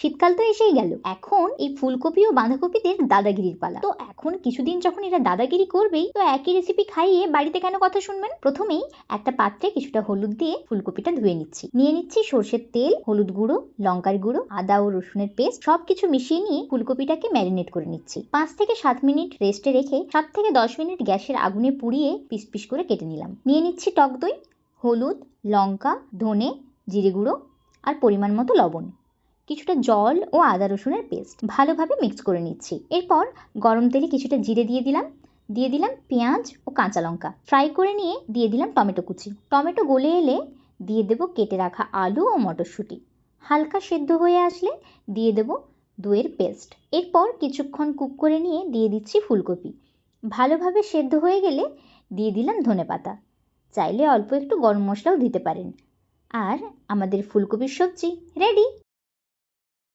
শীতকাল তো এসেই গেল, এখন এই ফুলকপি ও বাঁধাকপিদের দাদাগিরির পালা। তো এখন কিছুদিন যখন এরা দাদাগিরি করবেই, তো একই রেসিপি খাইয়ে বাড়িতে কেন কথা শুনবেন। প্রথমেই একটা পাত্রে কিছুটা হলুদ দিয়ে ফুলকপিটা ধুয়ে নিচ্ছি। নিয়ে নিচ্ছি সর্ষের তেল, হলুদ গুঁড়ো, লঙ্কার গুঁড়ো, আদা ও রসুনের পেস্ট, সবকিছু মিশিয়ে নিয়ে ফুলকপিটাকে ম্যারিনেট করে নিচ্ছি। 5 থেকে 7 মিনিট রেস্টে রেখে 7 থেকে 10 মিনিট গ্যাসের আগুনে পুড়িয়ে পিস পিস করে কেটে নিলাম। নিয়ে নিচ্ছি টক দই, হলুদ, লঙ্কা, ধনে, জিরে গুঁড়ো আর পরিমাণ মতো লবণ, কিছুটা জল ও আদা রসুনের পেস্ট, ভালোভাবে মিক্স করে নিচ্ছি। এরপর গরম তেলে কিছুটা জিরে দিয়ে দিলাম পেঁয়াজ ও কাঁচা লঙ্কা ফ্রাই করে নিয়ে দিয়ে দিলাম টমেটো কুচি। টমেটো গলে এলে দিয়ে দেবো কেটে রাখা আলু ও মটরশুঁটি। হালকা সেদ্ধ হয়ে আসলে দিয়ে দেবো দইয়ের পেস্ট। এরপর কিছুক্ষণ কুক করে নিয়ে দিয়ে দিচ্ছি ফুলকপি। ভালোভাবে সেদ্ধ হয়ে গেলে দিয়ে দিলাম ধনেপাতা, চাইলে অল্প একটু গরম মশলাও দিতে পারেন। আর আমাদের ফুলকপির সবজি রেডি।